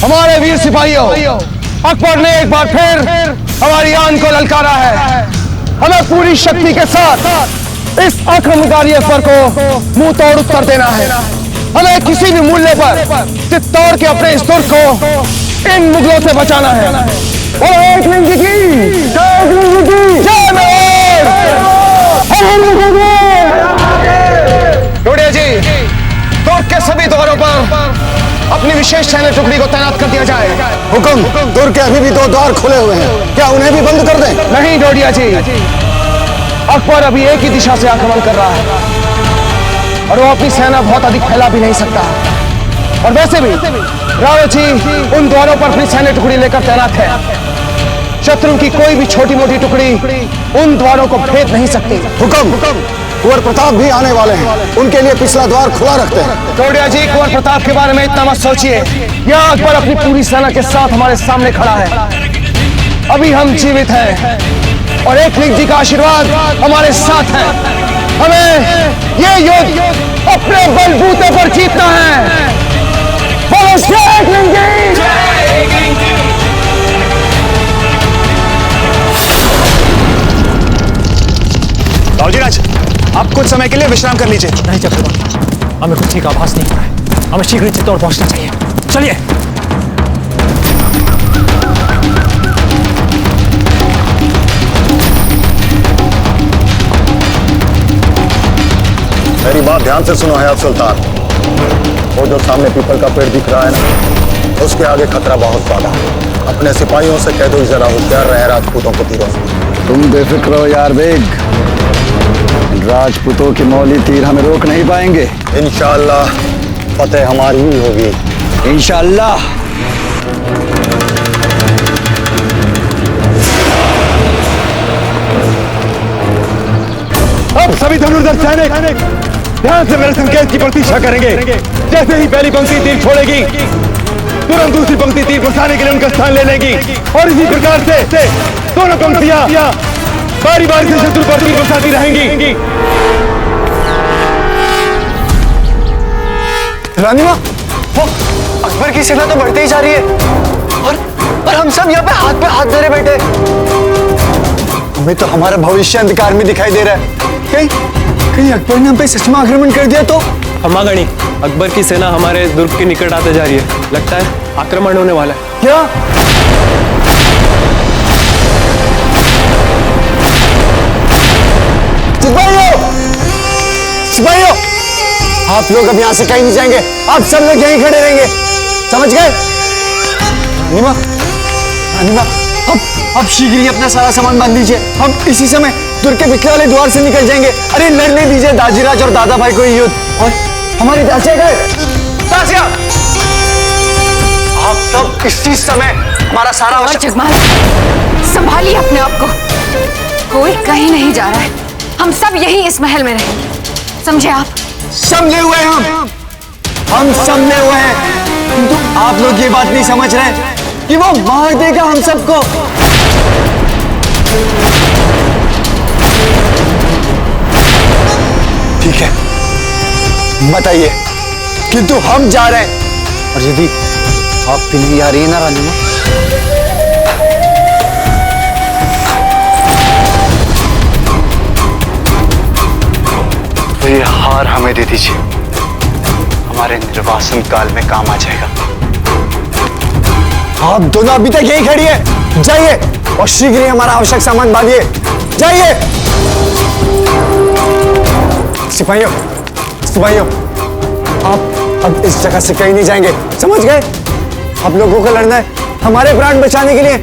हमारे वीर सिपाहियों, अकबर ने एक बार फिर हमारी आन को ललकारा है। हमें पूरी शक्ति के साथ इस आक्रमणकारी अकबर को मुंह तोड़ उत्तर देना है। हमें किसी भी मूल्य पर चित्तौड़ के अपने इस दुर्ग को इन मुगलों से बचाना है। और एक लिंग की टोडिया जी, दुर्ग के सभी द्वारों पर अपनी विशेष सैन्य टुकड़ी को तैनात कर दिया जाए। हुक्म। दुर्ग के अभी भी 2 द्वार खुले हुए हैं, क्या उन्हें भी बंद कर दें? नहीं डोडिया जी, अकबर अभी एक ही दिशा से आक्रमण कर रहा है और वो अपनी सेना बहुत अधिक फैला भी नहीं सकता। और वैसे भी रावत जी उन द्वारों पर अपनी सैन्य टुकड़ी लेकर तैनात है। शत्रु की कोई भी छोटी मोटी टुकड़ी उन द्वारों को भेद नहीं सकती। हुक्म। कुंवर प्रताप भी आने वाले हैं, उनके लिए पिछला द्वार खुला रखते हैं। टोडिया जी, कुंवर प्रताप के बारे में इतना मत सोचिए। यहाँ अकबर अपनी पूरी सेना के साथ हमारे सामने खड़ा है। अभी हम जीवित हैं और एक लिंग जी का आशीर्वाद हमारे साथ है। हमें ये युद्ध अपने बलबूते पर जीतना है। बोलो जय एक लिंग जी। राज, आप कुछ समय के लिए विश्राम कर लीजिए। नहीं चक्रवर्ती, हमें कुछ ठीक आभास नहीं हो रहा है। हमें शीघ्र चित्तौड़ पहुंचना चाहिए। चलिए। मेरी बात ध्यान से सुनो हयात सुल्तान। वो जो सामने पीपल का पेड़ दिख रहा है ना, उसके आगे खतरा बहुत ज्यादा है। अपने सिपाहियों से कह दो जरा होशियार रहे राजपूतों को तीरों से। तुम बेफिक्र हो यार बेग, राजपूतों की मौली तीर हमें रोक नहीं पाएंगे। इंशाअल्लाह फतेह हमारी ही होगी। इंशाअल्लाह। अब सभी धनुर्धर सैनिक ध्यान से मेरे संकेत की प्रतीक्षा करेंगे। जैसे ही पहली पंक्ति तीर छोड़ेगी, तुरंत दूसरी पंक्ति तीर बरसाने के लिए उनका स्थान ले लेगी और इसी प्रकार से दोनों पंक्तियां बारी बारी से शत्रु पर तीर बरसाती रहेंगी। रानीमा, अकबर की सेना तो बढ़ती ही जा रही है और हम सब यहाँ पे हाथ धरे बैठे। हमें तो हमारा भविष्य अंधकार में दिखाई दे रहा है। कहीं अकबर ने हम पे सच में आक्रमण कर दिया तो? हमागणी, अकबर की सेना हमारे दुर्ग के निकट आते जा रही है। लगता है आक्रमण होने वाला है। क्या? सिपाहियों, आप लोग अब यहाँ से कहीं नहीं जाएंगे। आप सब लोग यहीं खड़े रहेंगे, समझ गए? अनिमा, अब शीघ्र ही अपना सारा सामान बांध लीजिए। हम इसी समय दुर्ग के पिछले वाले द्वार से निकल जाएंगे। अरे लड़ने दीजिए दाजीराज और दादा भाई को युद्ध। और हमारी दासिया गए। दासिया, आप सब इसी समय हमारा सारा जगमाल, संभालिए अपने आप को। कोई कहीं नहीं जा रहा है। हम सब यही इस महल में रहे, समझे आप? समझे हुए हम समझे हुए हैं, किंतु आप लोग ये बात नहीं समझ रहे कि वो मार देगा हम सबको। ठीक है, बताइए, किंतु हम जा रहे हैं। और यदि आप भी नहीं आ रही है ना रानीमा, तो ये हार हमें दे दीजिए, हमारे निर्वासन काल में काम आ जाएगा। आप दोनों अभी तक यही खड़ी है, जाइए और शीघ्र ही हमारा आवश्यक सामान बांधिए। जाइए। सिपाहियों, आप अब इस जगह से कहीं नहीं जाएंगे, समझ गए? आप लोगों को लड़ना है हमारे प्राण बचाने के लिए।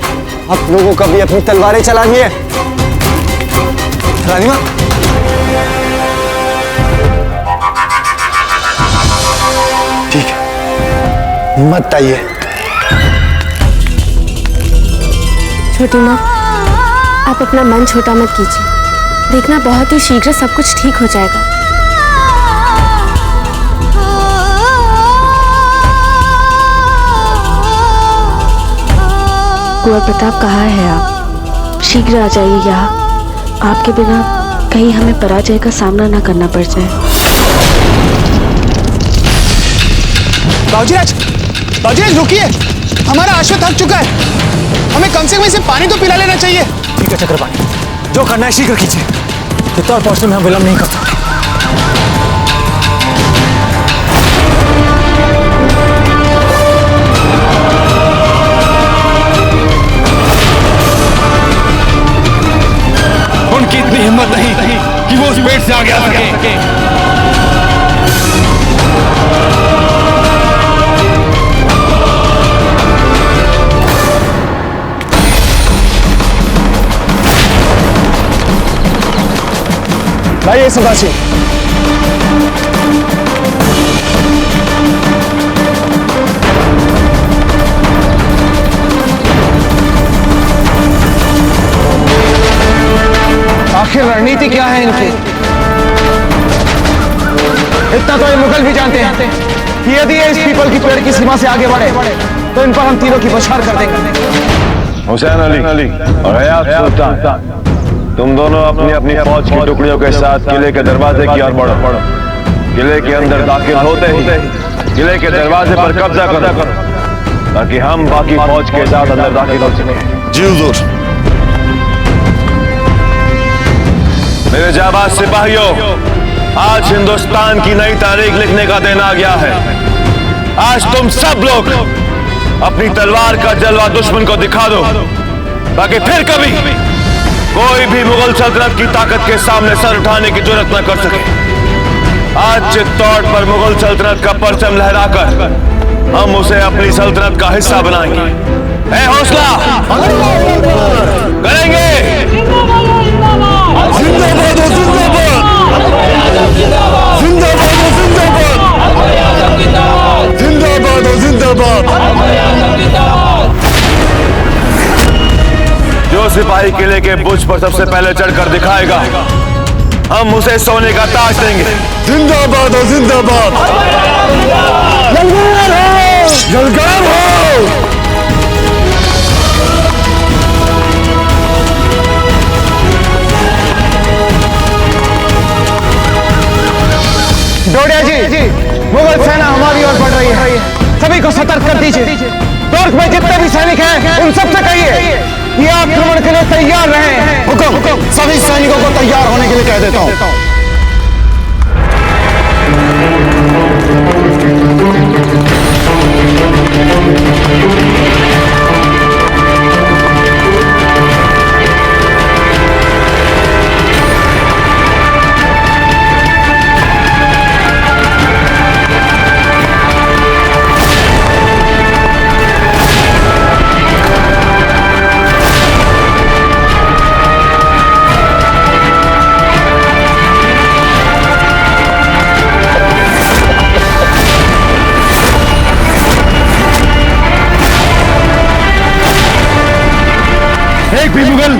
आप लोगों को भी अपनी तलवारें चलानी है। रानीमा, ठीक है, मत आइए। छोटी माँ, आप अपना मन छोटा मत कीजिए। देखना बहुत ही शीघ्र सब कुछ ठीक हो जाएगा। कुंवर प्रताप कहाँ है आप? शीघ्र आ जाइए यहाँ। आपके बिना कहीं हमें पराजय का सामना न करना पड़ जाए। बाबूजी राज रुकिए। हमारा आश्व थक चुका है, हमें कम से कम इसे पानी तो पिला लेना चाहिए। ठीक है चक्रपाणी, जो करना है शीघ्र कीजिए। चित्तौड़ पहुंचने में हम विलंब नहीं कर सकते। उनकी इतनी हिम्मत नहीं कि वो उस पेड़ से आगे आ सके। लाइए सदाशी। आखिर रणनीति क्या है इनकी? इतना तो ये मुगल भी जानते हैं कि यदि ये इस पीपल की पेड़ की सीमा से आगे बढ़े तो इन पर हम तीनों की बौछार कर देंगे। हुसैन अली और हयात सुल्तान, तुम दोनों अपनी अपनी फौज की टुकड़ियों के साथ किले के दरवाजे की ओर बढ़ो। किले के अंदर दाखिल होते ही किले के दरवाजे पर कब्जा करो ताकि हम बाकी फौज के साथ अंदर दाखिल हो सके। जी हुजूर। मेरे जाबाज सिपाहियों, आज हिंदुस्तान की नई तारीख लिखने का दिन आ गया है। आज तुम सब लोग अपनी तलवार का जलवा दुश्मन को दिखा दो ताकि फिर कभी कोई भी मुगल सल्तनत की ताकत के सामने सर उठाने की जरूरत न कर सके। आज चित्तौड़ पर मुगल सल्तनत का परचम लहराकर हम उसे अपनी सल्तनत का हिस्सा बनाएंगे। है हौसला, करेंगे। जिंदाबाद हो जिंदाबाद, जिंदाबाद हो जिंदाबाद, जिंदाबाद हो जिंदाबाद। जो सिपाही किले के बुर्ज पर सबसे पहले चढ़कर दिखाएगा हम उसे सोने का ताज देंगे। जिंदाबाद हो जिंदाबाद। जलगार हो, जलगार हो। डोडिया जी, मुगल सेना हमारी ओर बढ़ रही है, सभी को सतर्क कर दीजिए। तुर्क में जितने भी सैनिक हैं उन सबसे कहिए ये आक्रमण के लिए तैयार रहें। हुक्म, सभी सैनिकों को तैयार होने के लिए कह देता हूं। एक भी मुगल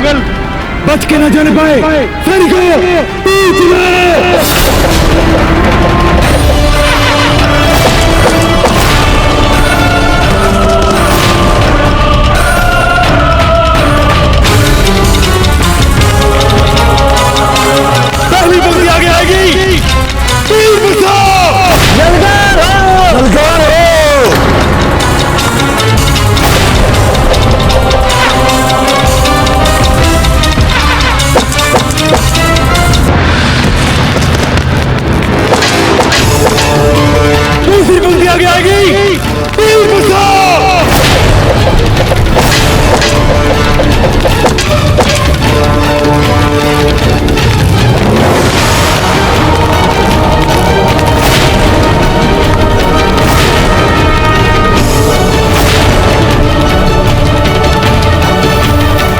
बच के न जाने पाए। सैनिकों, पीछ पहली पंक्ति आगे आएगी। तीर बचाओ। जलगार हो, जलगार हो। दूसरी पंक्ति आगे आएगी। तीर बचाओ।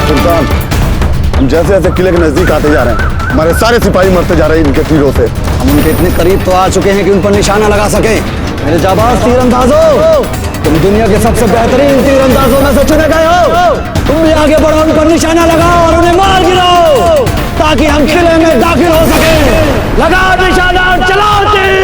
सुल्तान, हम जैसे जैसे किले के नजदीक आते जा रहे हैं हमारे सारे सिपाही मरते जा रहे हैं इनके तीरों से। हम उनके इतने करीब तो आ चुके हैं कि उन पर निशाना लगा सके। मेरे जाबाज तीरंदाजों, तुम दुनिया के सबसे बेहतरीन तीरंदाजों में से चुने गए हो। तुम भी आगे बढ़ो, उन पर निशाना लगाओ और उन्हें मार गिराओ ताकि हम किले में दाखिल हो सके। लगाओ निशाना, चलाओ तीर।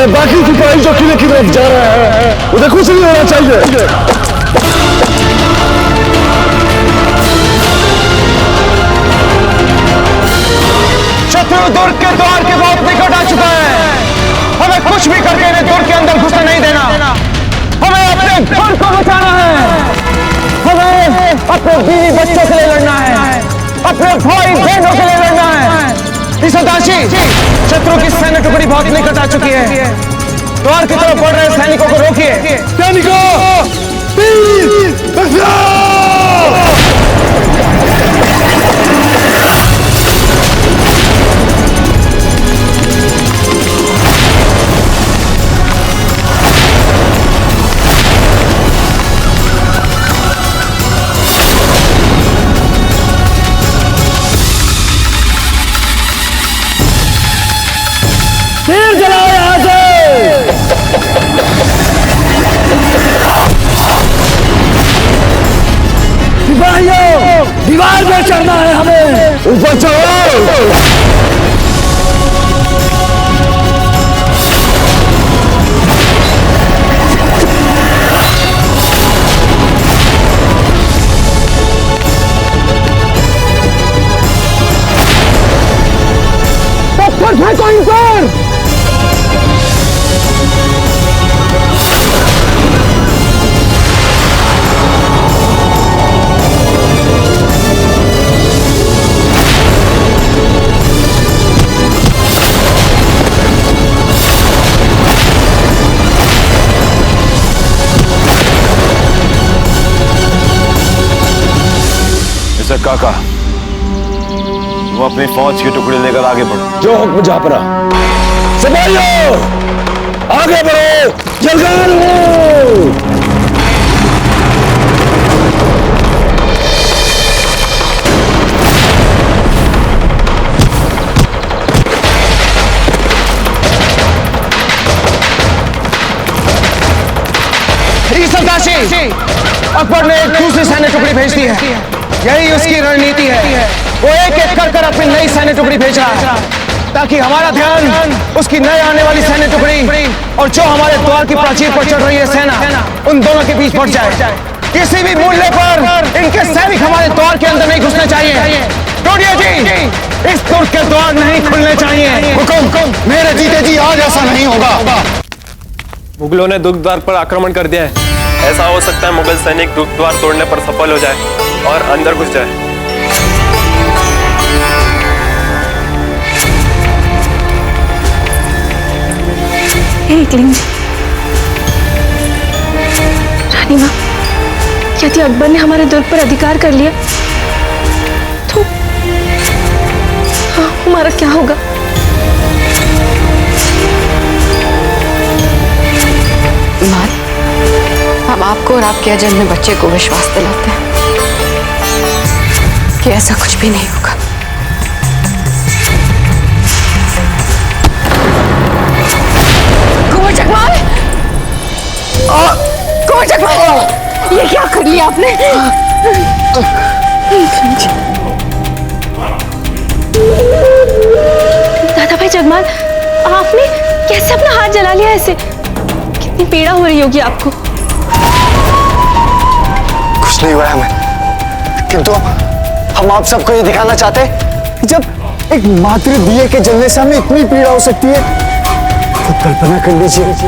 हमारे बाकी सिपाही जो किले की तरफ जा रहे हैं उन्हें कुछ नहीं होना चाहिए। शत्रु दुर्ग के द्वार के बहुत निकट आ चुका है। हमें कुछ भी करके इन्हें दुर्ग के अंदर घुसने नहीं देना। हमें अपने घर को बचाना है। हमें अपने बीवी बच्चों के लिए लड़ना है, अपने भाई बहनों के लिए लड़ना है। ईसादाशी, शत्रु की सैन्य टुकड़ी बहुत निकट आ चुकी है। द्वार की तरफ बढ़ रहे सैनिकों को रोकिए। सैनिकों, तीर बचाओ! तीर चलाओ यहां से। सिपाहियों, दीवार पे चढ़ना है हमें। ऊपर चढ़ो। फेंको इन पर। मिस्टर काका, तुम अपनी फौज की टुकड़ी लेकर आगे बढ़ो। जो हुक्म जापरा। सिपाहियों, आगे बढ़ो, जलगार हो। ईसादाशी, अकबर ने एक दूसरी सैन्य टुकड़ी भेज दी है। यही उसकी रणनीति है। वो एक एक कर अपनी नई सैन्य टुकड़ी भेज रहा है ताकि हमारा ध्यान उसकी नई आने वाली सैन्य टुकड़ी और जो हमारे द्वार की प्राचीर पर चढ़ रही है सेना, उन दोनों के बीच बढ़ जाए। किसी भी मूल्य पर इनके सैनिक हमारे द्वार के अंदर नहीं घुसने चाहिए। टोडिया जी, इस दुर्ग के द्वार नहीं खुलने चाहिए। हुकुम। मेरे जीते जी आज ऐसा नहीं होगा। मुगलों ने दुर्ग द्वार पर आक्रमण कर दिया है। ऐसा हो सकता है मुगल सैनिक दुर्ग द्वार तोड़ने पर सफल हो जाए और अंदर घुस जाए। रानी माँ, यदि अकबर ने हमारे दुर्ग पर अधिकार कर लिया तो हमारा क्या होगा? माँ, हम आपको और आपके अजन्मे बच्चे को विश्वास दिलाते हैं कि ऐसा कुछ भी नहीं होगा। कुंवर जगमाल! कुंवर जगमाल! ये क्या कर लिया आपने? दादा भाई जगमाल, आपने कैसे अपना हाथ जला लिया ऐसे? कितनी पीड़ा हो रही होगी आपको। कुछ नहीं हुआ हमें, किंतु हम आप सबको ये दिखाना चाहते हैं कि जब एक मातृ दिए के जलने से हमें इतनी पीड़ा हो सकती है, तो कल्पना कर लीजिए कि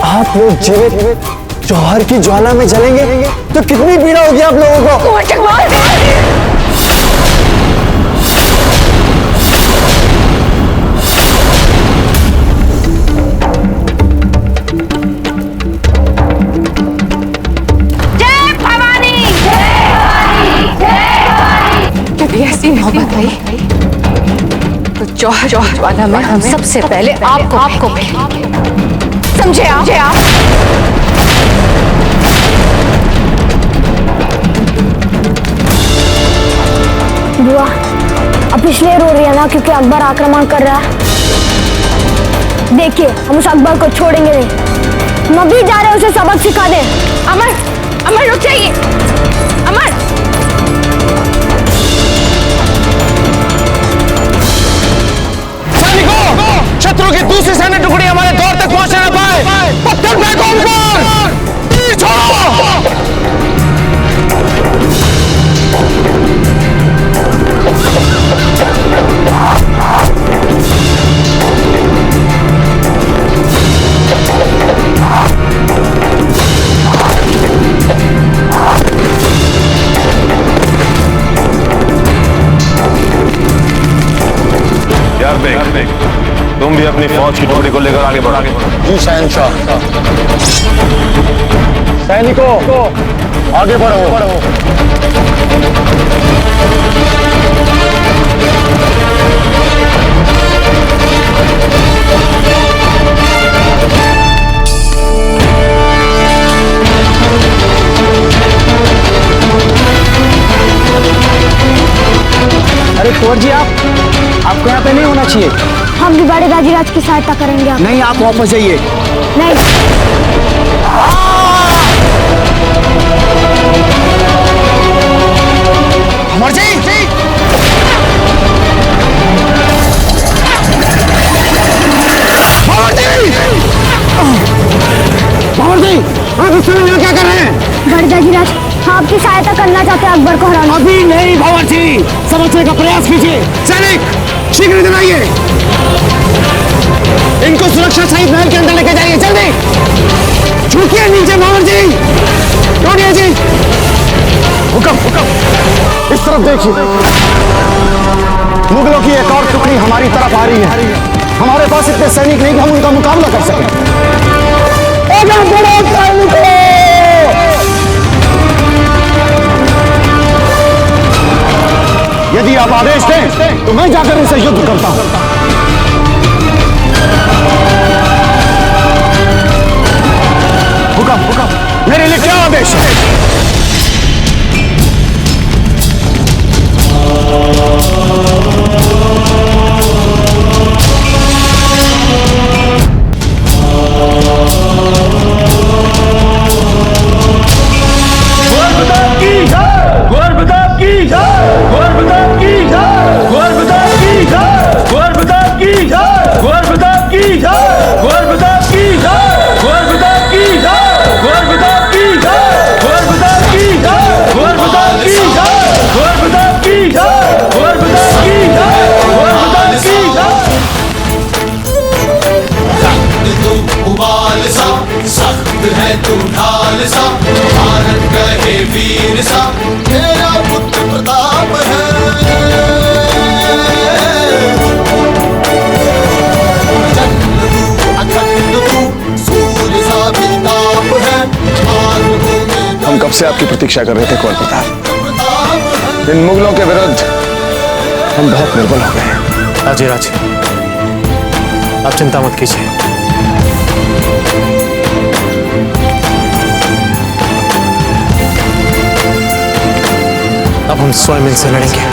आप लोग जीवित जौहर की ज्वाला में जलेंगे तो कितनी पीड़ा होगी आप लोगों को। कुंवर जगमाल! ऐसी मोहब्बत आई तो जौहर ज्वाला में हम सबसे पहले आपको समझे आप? बुआ, अब इसलिए रो रही है ना क्योंकि अकबर आक्रमण कर रहा है। देखिए, हम उस अकबर को छोड़ेंगे नहीं। नबी जा रहे उसे सबक सिखा दे। अमर रुक जाइए। अमर! शत्रु की दूसरी सैन्य टुकड़ी हमारे द्वार भी अपनी फौज की टुकड़ी को लेकर आगे बढ़ो। जी शहंशाह। सैनिकों आगे बढ़ो। अरे कुंवर जी, आपको यहाँ पे नहीं होना चाहिए। हम भी बड़े दाजीराज की सहायता करेंगे। आप नहीं, आप वापस जाइए। नहीं। अमर जी, आप इस समय यहाँ क्या कर रहे हैं? बड़े दाजीराज, आपकी सहायता करना चाहते हैं अकबर को हराने। अभी नहीं भंवर जी, समझने का प्रयास कीजिए। सैनिक शीघ्र इधर आइए। इनको सुरक्षा सहित महल के अंदर लेके जाइए, जल्दी। झुकिए नीचे भंवर जी। टोनिया जी, हुक्म। इस तरफ देखिए, मुगलों की एक और टुकड़ी हमारी तरफ आ रही है। हमारे पास इतने सैनिक नहीं कि हम उनका मुकाबला कर सकें। आगे बढ़ो सैनिकों! यदि आप आदेश दें तो मैं जाकर इनसे युद्ध करता हूं। हुक्म, मेरे लिए क्या आदेश है? सख्त है तू ढाल सा, भारत कहे वीर सा, तेरा पुत्र प्रताप है। चंद्र तू अखंड तू, सूर्य सा भी ताप है। हम कब से आपकी प्रतीक्षा कर रहे थे कुंवर प्रताप। इन मुगलों के विरुद्ध हम बहुत निर्बल हो गए हैं। दाजीराज, आप चिंता मत कीजिए। अब हम स्वयं इनसे लड़ेंगे।